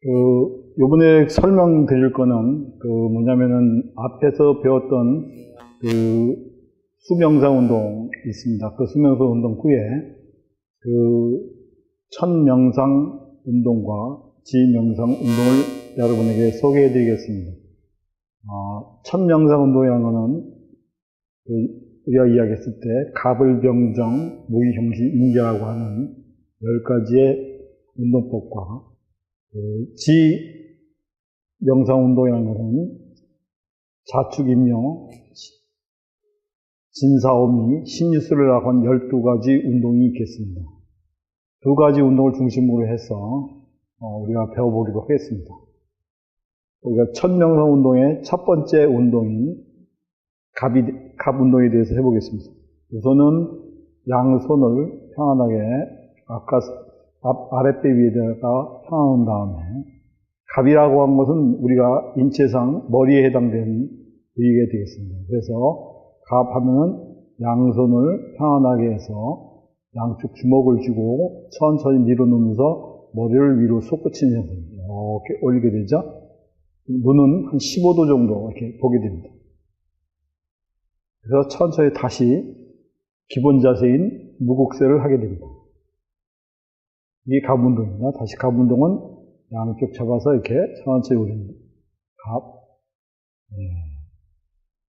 요번에 설명드릴 거는, 뭐냐면은, 앞에서 배웠던, 수명상 운동 있습니다. 그 수명상 운동 후에, 천명상 운동과 지명상 운동을 여러분에게 소개해 드리겠습니다. 천명상 운동이라는 거는, 우리가 이야기했을 때, 가불병정, 무기형식, 인계라고 하는 10가지의 운동법과, 지명상운동이라는 것은 자축인묘, 진사오미, 신유술이라고 한 12가지 운동이 있겠습니다. 두 가지 운동을 중심으로 해서 우리가 배워보기로 하겠습니다. 우리가 천명상운동의 첫 번째 운동인 갑 운동에 대해서 해보겠습니다. 우선은 양손을 편안하게 아랫배 위에다가 펴놓은 다음에, 갑이라고 한 것은 우리가 인체상 머리에 해당되는 부위가 되겠습니다. 그래서 갑하면은 양손을 편안하게 해서 양쪽 주먹을 쥐고 천천히 밀어놓으면서 머리를 위로 솟구치는 현상, 이렇게 올리게 되죠. 눈은 한 15도 정도 이렇게 보게 됩니다. 그래서 천천히 다시 기본 자세인 무곡세를 하게 됩니다. 이게 갑운동입니다. 다시 갑운동은 양쪽 잡아서 이렇게 천천히 올립니다. 갑.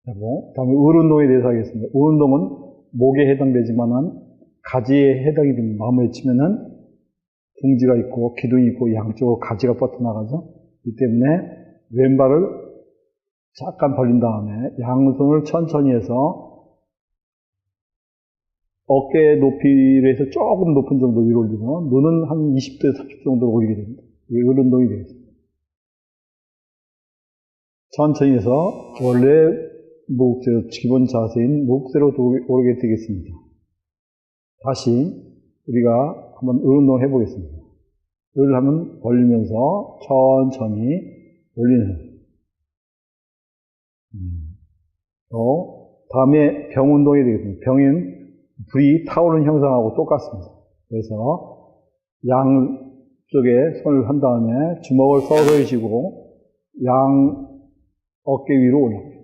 그리고 다음에 을운동에 대해서 하겠습니다. 을운동은 목에 해당되지만은 가지에 해당이 됩니다. 마음에 치면은 둥지가 있고 기둥이 있고 양쪽으로 가지가 뻗어나가죠. 이 때문에 왼발을 잠깐 벌린 다음에 양손을 천천히 해서 어깨 높이로 해서 조금 높은 정도 위로 올리고, 눈은 한 20도, 30도 정도 올리게 됩니다. 이게 을운동이 되겠습니다. 천천히 해서 원래 무국세로, 기본 자세인 무국세로 오르게 되겠습니다. 다시 우리가 한번 을운동 해보겠습니다. 을 하면 벌리면서 천천히 올리는. 다음에 병운동이 되겠습니다. 병은 V타오른 형상하고 똑같습니다. 그래서 양쪽에 손을 한 다음에 주먹을 서서히 쥐고 양 어깨 위로 올립니다.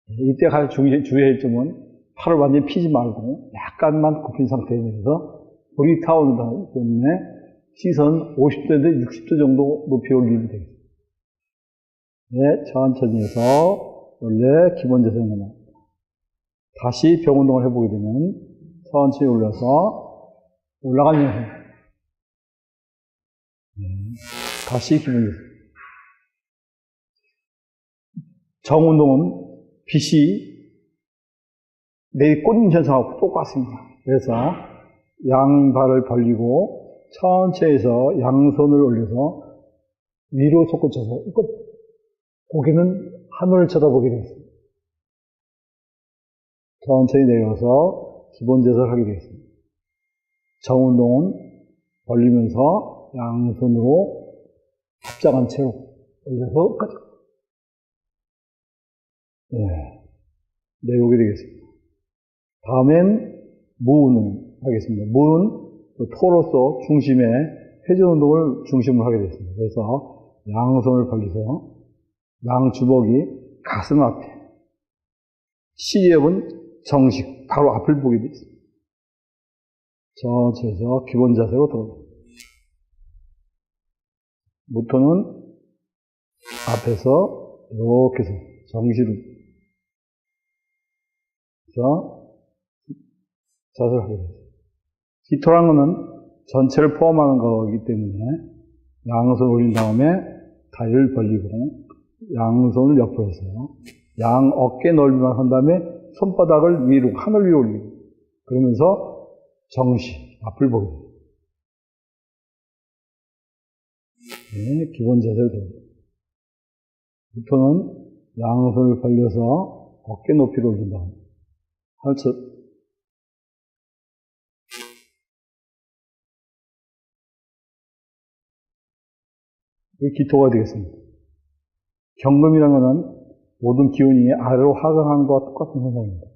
이때 가장 주의할 점은 팔을 완전히 피지 말고 약간만 굽힌 상태에서 V타오르기 때문에 시선 50도에서 60도 정도 높이 올리면 되겠습니다. 네, 천천히 해서 원래 기본 자세는 나옵니다. 다시 병운동을 해보게 되면 천천히 올려서 올라가는 형태. 다시 기분 자세. 정운동은 빛이 내 꽂는 현상하고 똑같습니다. 그래서 양발을 벌리고 천천히 해서 양손을 올려서 위로 솟구쳐서 고개는 하늘을 쳐다보게 되겠습니다. 천천히 내려서 기본 자세를 하게 되겠습니다. 정운동은 벌리면서 양손으로 합장한 채로 올려서 끝. 내려오게 되겠습니다. 다음엔 무운동 하겠습니다. 무는 토로서 중심에 회전운동을 중심으로 하게 되겠습니다. 그래서 양손을 벌려서 양주먹이 가슴 앞에, 시접은 정식, 바로 앞을 보게 되겠습니다. 천천히 해서 기본 자세로 들어갑니다. 무토는 앞에서 이렇게 해서 정시로 자세를 하게 됩니다. 기토라는 것은 전체를 포함하는 거기 때문에 양손을 올린 다음에 다리를 벌리고 양손을 옆으로 해서 양 어깨 넓이만 한 다음에 손바닥을 위로, 하늘 위로 올리고, 그러면서 정시, 앞을 보게 됩니다. 네, 기본 자세로 됩니다. 부터는 양손을 벌려서 어깨 높이로 올린다. 이게 기토가 되겠습니다. 경금이라는 것은 모든 기운이 아래로 하강하는 것과 똑같은 현상입니다.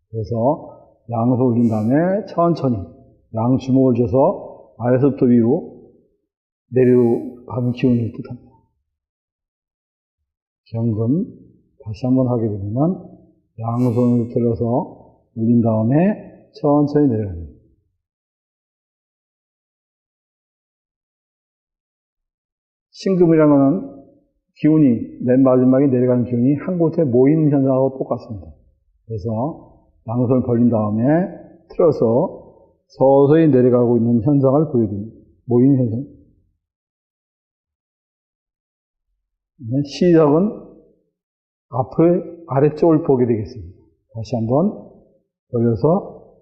그래서 양손을 올린 다음에 천천히 양 주먹을 쥐어서 아래서부터 위로 내려가는 기운을 뜻합니다. 경금 다시 한번 하게 되면 양손을 들어서 올린 다음에 천천히 내려갑니다. 신금이라는 것은 기운이 맨 마지막에 내려가는 기운이 한 곳에 모이는 현상하고 똑같습니다. 그래서 양손을 벌린 다음에 틀어서 서서히 내려가고 있는 현상을 보여줍니다. 모이는 현상. 시작은 아래쪽을 보게 되겠습니다. 다시 한번 벌려서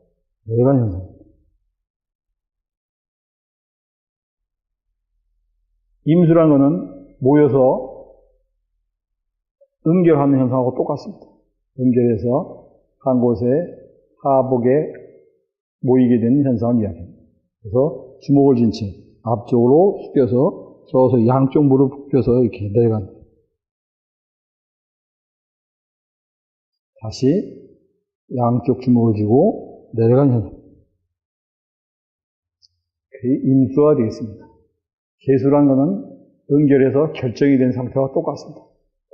내려가는 현상. 임수라는 것은 모여서 음결하는 현상하고 똑같습니다. 음결해서 한 곳에 하복에 모이게 되는 현상을 이야기합니다. 그래서 주먹을 쥔 채 앞쪽으로 숙여서 서서 양쪽 무릎 굽혀서 이렇게 내려간다. 다시 양쪽 주먹을 쥐고 내려가는 현상. 그게 임수가 되겠습니다. 개수라는 것은 응결해서 결정이 된 상태와 똑같습니다.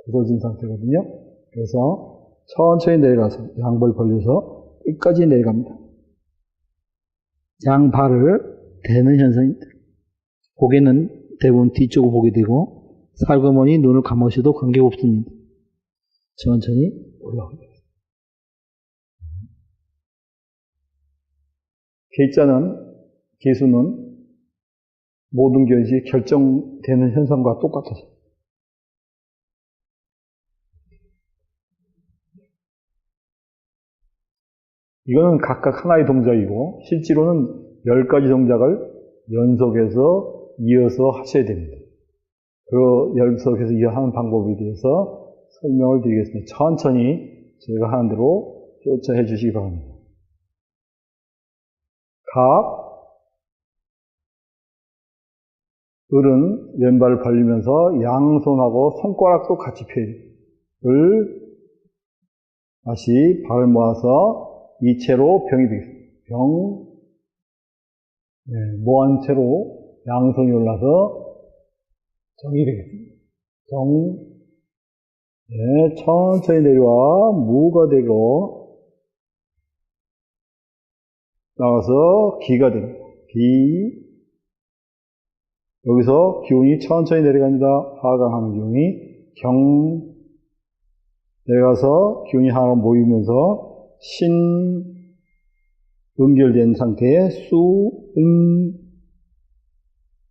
굳어진 상태거든요. 그래서 천천히 내려가서 양발 벌려서 끝까지 내려갑니다. 양발을 대는 현상입니다. 고개는 대부분 뒤쪽으로 보게 되고 살그머니 눈을 감으셔도 관계없습니다. 천천히 올라옵니다. 개수는 모든 것이 결정되는 현상과 똑같아서 이거는 각각 하나의 동작이고 실제로는 10가지 동작을 연속해서 이어서 하셔야 됩니다. 그 연속해서 이어하는 방법에 대해서 설명을 드리겠습니다. 천천히 제가 하는 대로 쫓아 해주시기 바랍니다. 갑, 을은 왼발을 벌리면서 양손하고 손가락도 같이 펴요. 을, 다시 발을 모아서 이채로 병이 되겠습니다. 병, 모한 채로 양손이 올라서 정이 되겠습니다. 정, 천천히 내려와 무가 되고 나와서 기가 됩니다. 기, 여기서 기운이 천천히 내려갑니다. 하강하는 기운이 경, 내려가서 기운이 하나 모이면서 신, 연결된 상태의 수,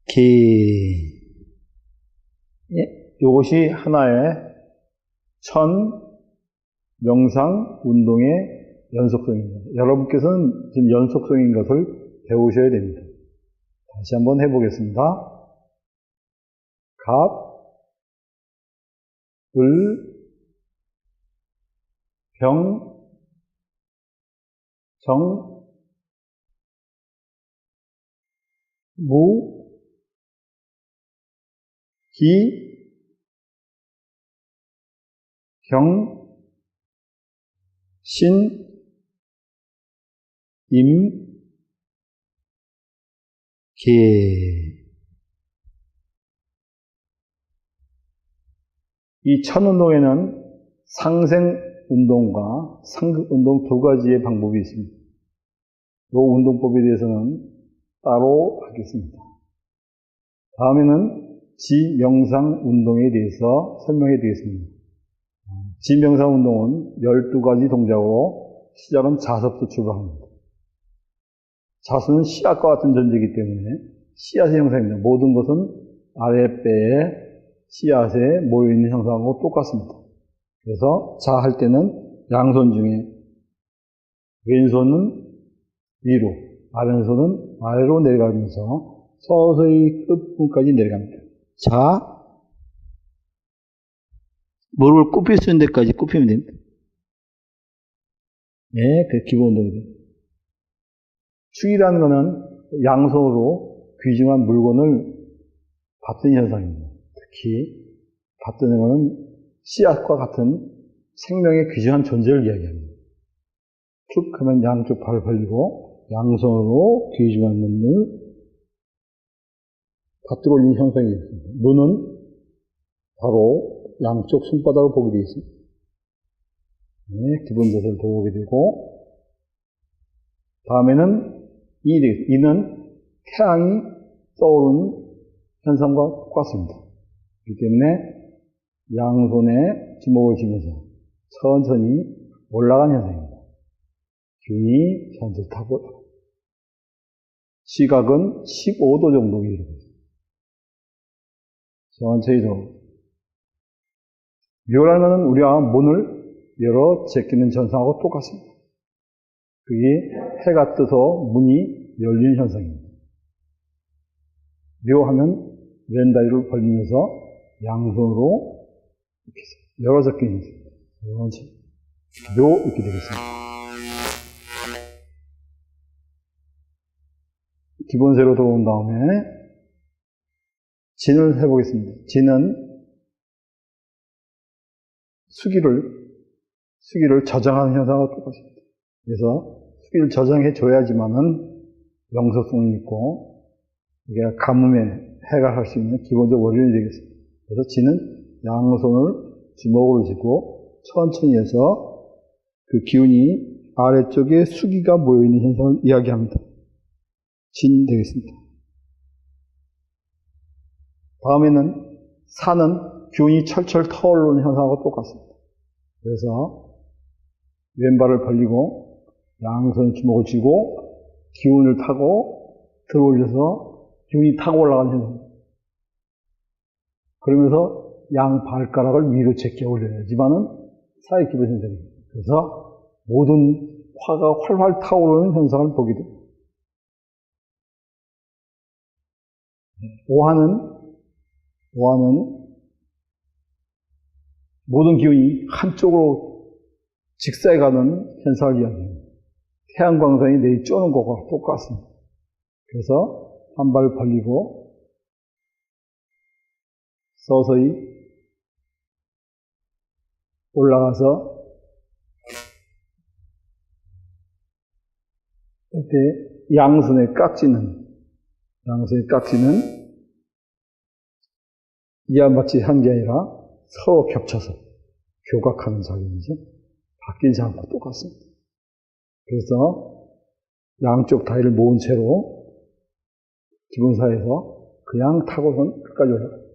기. 이것이 하나의 명상 운동의 연속성입니다. 여러분께서는 지금 연속성인 것을 배우셔야 됩니다. 다시 한번 해보겠습니다. 갑, 을, 병, 정, 무, 기, 경, 신, 임, 기. 이 천운동에는 상생운동과 상극운동 두 가지의 방법이 있습니다. 이 운동법에 대해서는 따로 하겠습니다. 다음에는 지명상운동에 대해서 설명해 드리겠습니다. 지명상운동은 12가지 동작으로 시작은 자석부터 출발합니다. 자수는 씨앗과 같은 존재이기 때문에 씨앗의 형상입니다. 모든 것은 아랫배에 씨앗에 모여있는 형상하고 똑같습니다. 그래서 자 할 때는 양손 중에 왼손은 위로, 오른손은 아래로 내려가면서 서서히 끝부분까지 내려갑니다. 자, 무릎을 굽힐 수 있는 데까지 굽히면 됩니다. 그 기본 운동입니다. 축이라는 것은 양손으로 귀중한 물건을 받는 현상입니다. 특히 받드는 것은 씨앗과 같은 생명의 귀중한 존재를 이야기합니다. 축 하면 양쪽 발을 벌리고 양손으로 귀중한 물을 받들어 올리는 형상이 되겠습니다. 눈은 바로 양쪽 손바닥을 보게 되겠습니다. 네, 기본 자세를 보게 되고, 다음에는 이는 태양이 떠오르는 현상과 똑같습니다. 그렇기 때문에 양손에 주먹을 쥐면서 천천히 올라가는 현상입니다. 기운이 천천히 타고, 시각은 15도 정도 위로 천천히 더. 묘라는 우리가 문을 열어 제끼는 현상하고 똑같습니다. 그게 해가 떠서 문이 열리는 현상입니다. 묘하면 왼다리를 벌리면서 양손으로 이렇게 열어 제끼는 현상입니다. 묘 이렇게 되겠습니다. 기본세로 들어온 다음에 진을 해보겠습니다. 진은 수기를 저장하는 현상과 똑같습니다. 그래서 수기를 저장해 줘야지만은 영속성이 있고 이게 가뭄에 해결할 수 있는 기본적 원리가 되겠습니다. 그래서 진은 양손을 주먹으로 쥐고 천천히 해서 그 기운이 아래쪽에 수기가 모여있는 현상을 이야기합니다. 진 되겠습니다. 다음에는 산은 기운이 철철 타오르는 현상과 똑같습니다. 그래서 왼발을 벌리고 양손 주먹을 쥐고 기운을 타고 들어올려서 기운이 타고 올라가는 현상입니다. 그러면서 양 발가락을 위로 제껴 올려야지만은 사회 기본 현상입니다. 그래서 모든 화가 활활 타오르는 현상을 보게 됩니다. 오화는 모든 기운이 한쪽으로 직사에 가는 현상을 이야기합니다. 태양광선이 내쫓는 것과 똑같습니다. 그래서 한 발 벌리고 서서히 올라가서 이때 양손에 깍지는 이와 마치 한 게 아니라 서로 겹쳐서 교각하는 작용이죠. 바뀌지 않고 똑같습니다. 그래서 양쪽 다리를 모은 채로 기본사에서 그냥 타고선 끝까지 올라가요.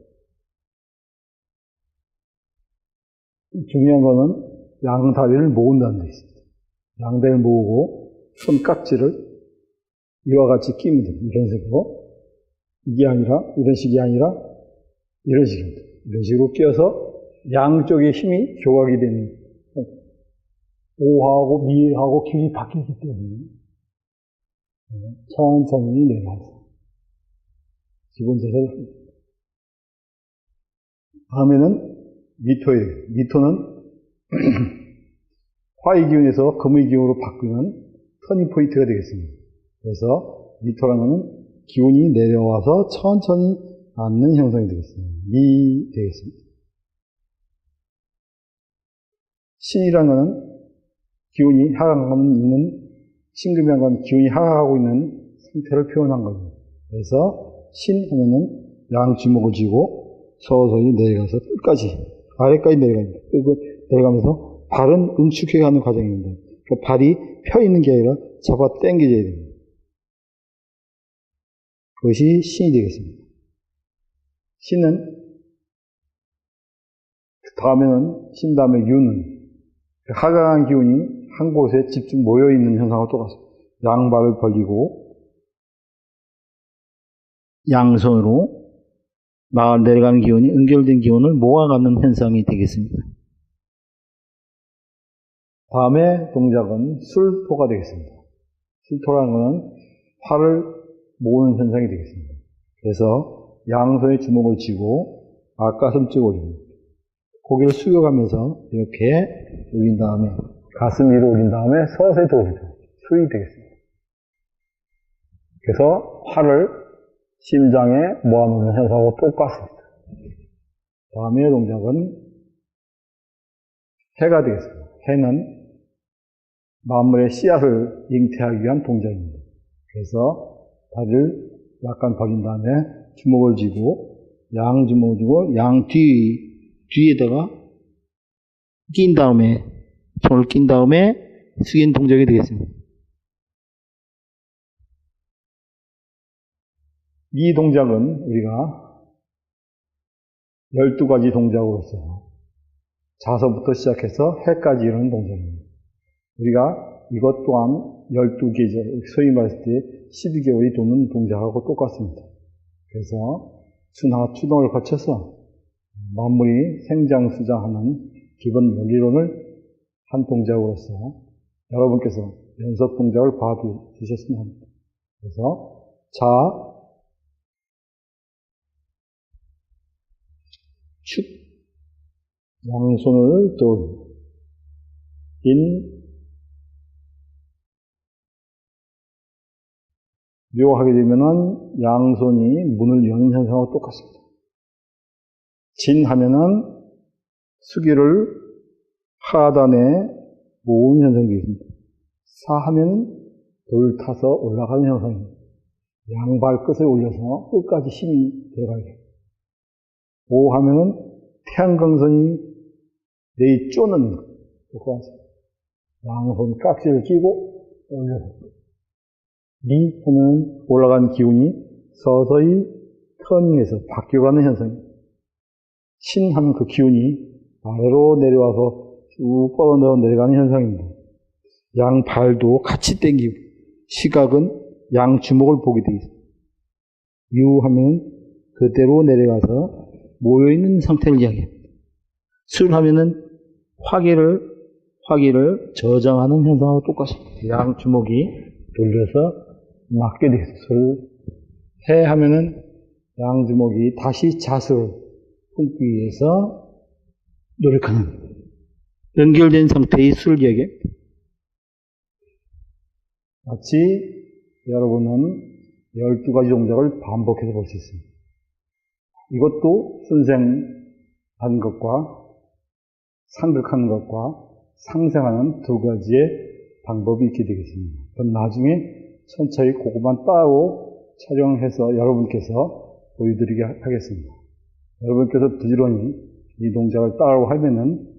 중요한 거는 양 다리를 모은다는 데 있습니다. 양 다리를 모으고 손깍지를 이와 같이 끼면 됩니다. 이런 식으로. 이게 아니라, 이런 식이 아니라, 이런 식입니다. 이런 식으로 끼어서 양쪽의 힘이 교각이 되는, 오하고 미하고 길이 바뀌기 때문에, 천천히 내려가서, 기본 자세를 합니다. 다음에는 미토예요. 미토는 화의 기운에서 금의 기운으로 바뀌는 터닝 포인트가 되겠습니다. 그래서 미토라는 것은 기운이 내려와서 천천히 앉는 형상이 되겠습니다. 미 되겠습니다. 신이라는 것은 기운이 하강하고 있는, 신금이라는 건 기운이 하강하고 있는 상태를 표현한 겁니다. 그래서 신 하면은 양 주먹을 쥐고 서서히 내려가서 끝까지, 아래까지 내려갑니다. 내려가면서 발은 응축해가는 과정입니다. 그러니까 발이 펴 있는 게 아니라 잡아 당겨져야 됩니다. 그것이 신이 되겠습니다. 신은, 다음에는, 신 다음에 유는, 하강한 기운이 한 곳에 집중 모여있는 현상과 똑같습니다. 양발을 벌리고, 양손으로 내려가는 기운이 연결된 기운을 모아가는 현상이 되겠습니다. 다음에 동작은 술토가 되겠습니다. 술토라는 것은 활을 모으는 현상이 되겠습니다. 그래서 양손에 주먹을 쥐고 앞가슴 쭉 올립니다. 고개를 숙여가면서 이렇게 올린 다음에 가슴 위로 올린 다음에 서서히 돌리죠. 술이 되겠습니다. 그래서 활을 심장에 모아놓는 현상하고 똑같습니다. 다음의 동작은 해가 되겠습니다. 해는 만물의 씨앗을 잉태하기 위한 동작입니다. 그래서 다리를 약간 벌린 다음에 주먹을 쥐고, 양 주먹을 쥐고, 양 뒤에다가 낀 다음에, 손을 낀 다음에 숙인 동작이 되겠습니다. 이 동작은 우리가 12가지 동작으로서 자서부터 시작해서 해까지 이루는 동작입니다. 우리가 이것 또한 12계절, 소위 말했을 때 12개월이 도는 동작하고 똑같습니다. 그래서 순하 추동을 거쳐서 만물이 생장수장하는 기본 원리론을 한 동작으로서 여러분께서 연속 동작을 봐주셨으면 합니다. 그래서 자, 축, 양손을 또 묘하게 되면은 양손이 문을 여는 현상하고 똑같습니다. 진 하면은 수기를 하단에 모으는 현상이 있습니다. 사 하면 돌 타서 올라가는 현상입니다. 양발 끝을 올려서 끝까지 힘이 들어가야 돼요. 오 하면은 태양광선이 내이 쪼는 똑같습니다. 양손 깍지를 끼고 올려서. 리 하면 올라간 기운이 서서히 터닝해서 바뀌어가는 현상입니다. 신 하면 그 기운이 아래로 내려와서 쭉 뻗어 내려가는 현상입니다. 양 발도 같이 당기고, 시각은 양 주먹을 보게 되어 있습니다. 유 하면 그대로 내려가서 모여있는 상태를 이야기합니다. 술 하면은 화기를 저장하는 현상하고 똑같습니다. 양 주먹이 돌려서 맞게 되겠습니다. 해 하면은 양 주먹이 다시 자수를 품기 위해서 노력하는 연결된 상태의 수를 이야기합니다. 마치 여러분은 12가지 동작을 반복해서 볼 수 있습니다. 이것도 순생하는 것과 상극하는 것과 상생하는 두 가지의 방법이 있게 되겠습니다. 그럼 나중에 천천히 그것만 따로 촬영해서 여러분께서 보여드리게 하겠습니다. 여러분께서 부지런히 이 동작을 따로 하면은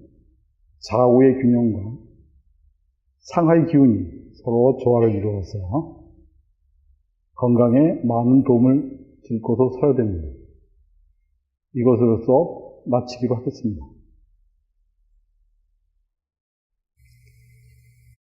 좌우의 균형과 상하의 기운이 서로 조화를 이루어서 건강에 많은 도움을 줄 것으로 서야 됩니다. 이것으로서 마치기로 하겠습니다.